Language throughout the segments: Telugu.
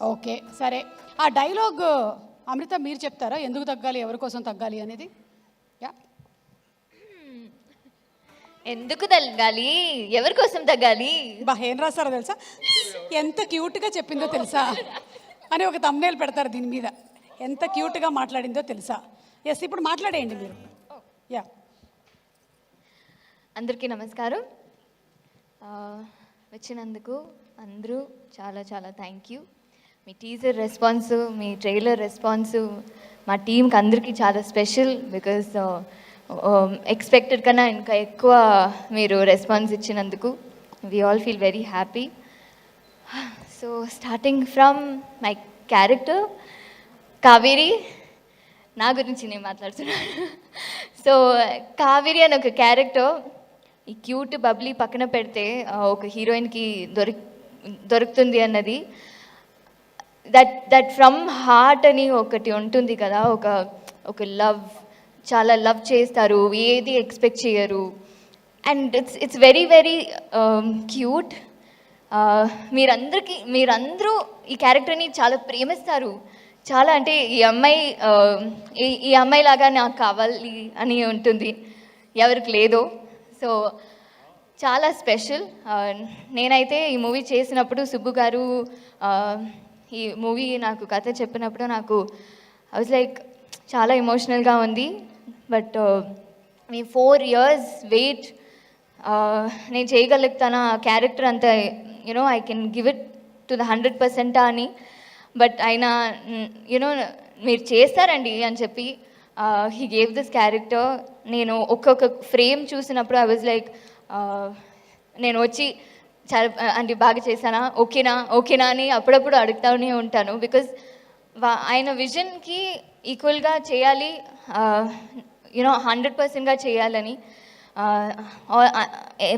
ఓకే, సరే. ఆ డైలాగ్ అమృత మీరు చెప్తారా, ఎందుకు తగ్గాలి, ఎవరి కోసం తగ్గాలి అనేది? యా. ఎందుకు తగ్గాలి, ఎవరి కోసం తగ్గాలి? బా ఏం రాస్తారో తెలుసా, ఎంత క్యూట్గా చెప్పిందో తెలుసా అని ఒక తమ్నేల్ పెడతారు దీని మీద. ఎంత క్యూట్గా మాట్లాడిందో తెలుసా. ఎస్, ఇప్పుడు మాట్లాడేయండి మీరు. యా. అందరికీ నమస్కారం. వచ్చినందుకు అందరూ చాలా చాలా thank you. Me teaser response, me trailer response మా టీంకి అందరికీ చాలా స్పెషల్. బికాజ్ ఎక్స్పెక్టెడ్ కన్నా ఇంకా ఎక్కువ మీరు రెస్పాన్స్ ఇచ్చినందుకు we all feel very happy. So starting from my character Kaveri, నా గురించి నేను మాట్లాడుతున్నాను. సో కావేరి అని ఒక క్యారెక్టర్, ఈ క్యూట్ బబ్లీ పక్కన పెడితే ఒక హీరోయిన్కి దొరుకుతుంది అన్నది, దట్ ఫ్రమ్ హార్ట్ అని ఒకటి ఉంటుంది కదా, ఒక లవ్, చాలా లవ్ చేస్తారు, ఏది ఎక్స్పెక్ట్ చేయరు. And it's very very cute. మీరందరూ ఈ క్యారెక్టర్ని చాలా ప్రేమిస్తారు. చాలా అంటే ఈ అమ్మాయి లాగా నాకు కావాలి అని ఉంటుంది, ఎవరికి లేదో. సో చాలా స్పెషల్. నేనైతే ఈ మూవీ చేసినప్పుడు సుబ్బు గారు ఈ మూవీ నాకు కథ చెప్పినప్పుడు నాకు ఐ వాజ్ లైక్ చాలా ఎమోషనల్గా ఉంది. బట్ మీ 4 years వెయిట్, నేను చేయగలుగుతాను ఆ క్యారెక్టర్ అంతా, you know I can give it to the 100% అని. బట్ ఆయన యూనో మీరు చేస్తారండి అని చెప్పి హీ గేవ్ దిస్ క్యారెక్టర్. నేను ఒక్కొక్క ఫ్రేమ్ చూసినప్పుడు ఐ వాజ్ లైక్, నేను వచ్చి చాలా అంటే బాగా చేశానా, ఓకేనా అని అప్పుడప్పుడు అడుగుతూనే ఉంటాను. బికాజ్ ఆయన విజన్కి ఈక్వల్గా చేయాలి, యూనో 100%గా చేయాలని.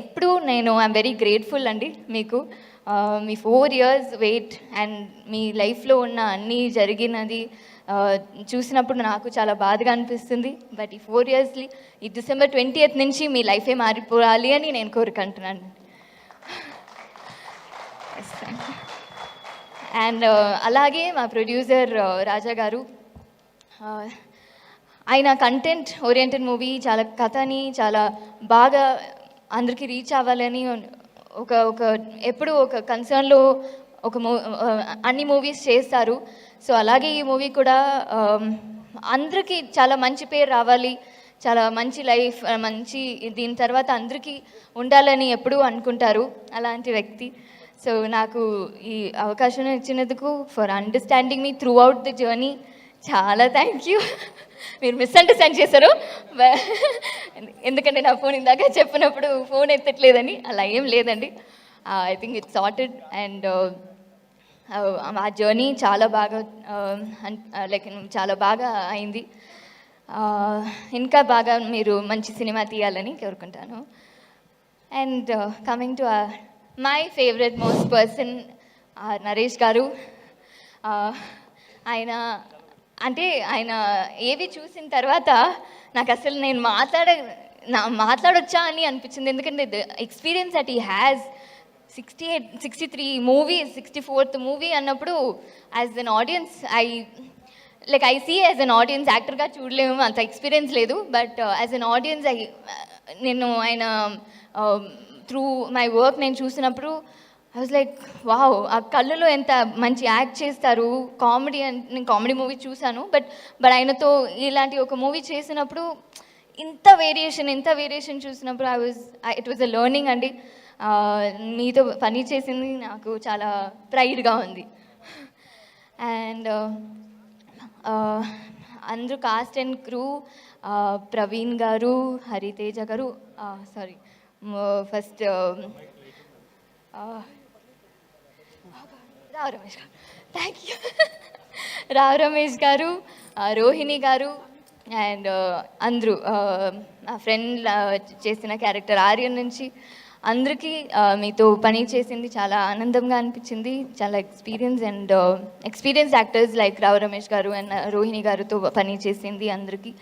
ఎప్పుడు నేను ఐఎమ్ వెరీ గ్రేట్ఫుల్ అండి మీకు. మీ 4 years వెయిట్ అండ్ మీ లైఫ్లో ఉన్న అన్నీ జరిగినది చూసినప్పుడు నాకు చాలా బాధగా అనిపిస్తుంది. బట్ ఈ 4 years ఈ December 20th నుంచి మీ లైఫే మారిపోవాలి అని నేను కోరుకుంటున్నాను. అండ్ అలాగే మా ప్రొడ్యూసర్ రాజా గారు, ఆయన కంటెంట్ ఓరియంటెడ్ మూవీ, చాలా కథని చాలా బాగా అందరికీ రీచ్ అవ్వాలని ఎప్పుడు ఒక కన్సర్న్లో అన్ని మూవీస్ చేస్తారు. సో అలాగే ఈ మూవీ కూడా అందరికీ చాలా మంచి పేరు రావాలి, చాలా మంచి లైఫ్, మంచి దీని తర్వాత అందరికీ ఉండాలని ఎప్పుడూ అనుకుంటారు అలాంటి వ్యక్తి. సో నాకు ఈ అవకాశం ఇచ్చినందుకు, for understanding me through out the journey, చాలా థ్యాంక్ యూ. మీరు మిస్అండర్స్టాండ్ చేశారు, ఎందుకంటే నా ఫోన్ ఇందాక చెప్పినప్పుడు ఫోన్ ఎత్తట్లేదని. అలా ఏం లేదండి, I think it's sorted. And ఆ జర్నీ చాలా బాగా లైక్ చాలా బాగా అయింది. ఇంకా బాగా మీరు మంచి సినిమా తీయాలని కోరుకుంటాను. And coming to my favourite most person Naresh గారు. ఆయన ఏవి చూసిన తర్వాత నాకు అసలు నేను మాట్లాడొచ్చా అని అనిపించింది. ఎందుకంటే the experience that he has, 63 movies, 64th movie అన్నప్పుడు as an audience I see as an audience, యాక్టర్గా చూడలేము, అంత ఎక్స్పీరియన్స్ లేదు. బట్ యాజ్ అన్ ఆడియన్స్ నేను ఆయన త్రూ మై వర్క్ నేను చూసినప్పుడు ఐ వాజ్ లైక్ వావ్, ఆ కళ్ళలో ఎంత మంచి యాక్ట్ చేస్తారు. నేను కామెడీ మూవీ చూశాను, బట్ ఆయనతో ఇలాంటి ఒక మూవీ చేసినప్పుడు ఇంత వేరియేషన్ చూసినప్పుడు ఇట్ వాజ్ అ లెర్నింగ్ అండి. మీతో పని చేసింది నాకు చాలా ప్రైడ్గా ఉంది. అండ్ అందరూ కాస్ట్ అండ్ క్రూ, ప్రవీణ్ గారు, హరితేజ గారు, సారీ ఫస్ట్ రావు రమేష్ గారు, థ్యాంక్ యూ, రావు రమేష్ గారు, రోహిణి గారు, అండ్ అందరూ నా ఫ్రెండ్ చేసిన క్యారెక్టర్ ఆర్యన్ నుంచి అందరికీ మీతో పని చేసింది చాలా ఆనందంగా అనిపించింది. చాలా experience actors like Rao Ramesh గారు అండ్ రోహిణి గారితో పని చేసింది అందరికీ.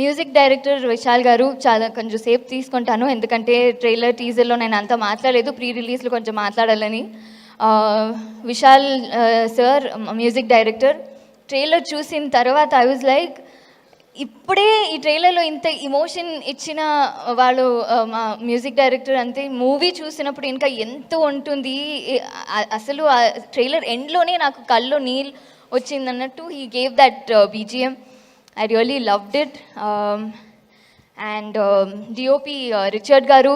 మ్యూజిక్ డైరెక్టర్ విశాల్ గారు, చాలా కొంచెం సేపు తీసుకుంటాను ఎందుకంటే ట్రైలర్ టీజర్లో నేను అంతా మాట్లాడలేదు, ప్రీ రిలీజ్లో కొంచెం మాట్లాడాలని. Vishal sir music director trailer చూసిన తర్వాత ఐ వాజ్ లైక్ ఇప్పుడే ఈ ట్రైలర్లో ఇంత ఇమోషన్ ఇచ్చిన వాళ్ళు మా మ్యూజిక్ డైరెక్టర్ అంతే మూవీ చూసినప్పుడు ఇంకా ఎంత ఉంటుంది అసలు ఆ ట్రైలర్ ఎండ్లోనే నాకు కళ్ళు నీళ్ళు వచ్చిందన్నట్టు he gave that BGM I really loved it and DOP Richard గారు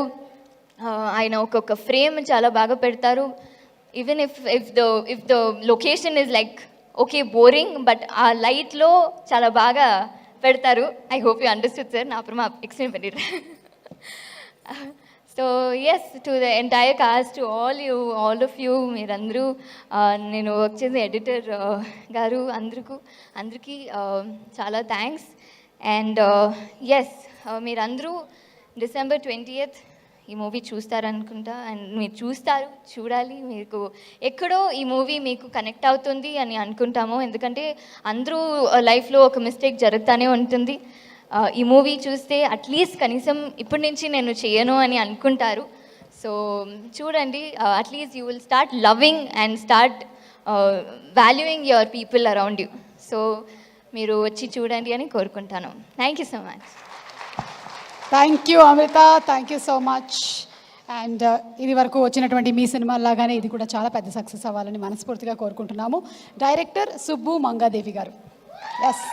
ఆయన ఒక్కొక్క ఫ్రేమ్ చాలా బాగా పెడతారు even if the location is like okay boring but ఆ లైట్లో చాలా బాగా పెడతారు I hope you understood sir నా అప్పుడు ఎక్స్ప్లెయిన్ பண்ணிடுறேன் so yes to the entire cast to all of you మీరందరూ నేను వర్క్ చేసే ఎడిటర్ గారు అందరికీ చాలా థ్యాంక్స్ అండ్ ఎస్ మీరందరూ December 20th ఈ మూవీ చూస్తారనుకుంటా అండ్ మీరు చూడాలి మీకు ఎక్కడో ఈ మూవీ మీకు కనెక్ట్ అవుతుంది అని అనుకుంటాము ఎందుకంటే అందరూ లైఫ్లో ఒక మిస్టేక్ జరుగుతూనే ఉంటుంది ఈ మూవీ చూస్తే అట్లీస్ట్ కనీసం ఇప్పటి నుంచి నేను చేయను అని అనుకుంటారు సో చూడండి at least you will start loving and start valuing your people around you so మీరు వచ్చి చూడండి అని కోరుకుంటాను thank you so much thank you Amrutha thank you so much and ఇది వరకు వచ్చినటువంటి మీ సినిమా లాగానే ఇది కూడా చాలా పెద్ద సక్సెస్ అవ్వాలని మనస్ఫూర్తిగా కోరుకుంటున్నాము డైరెక్టర్ సుబ్బు మంగాదేవి గారు ఎస్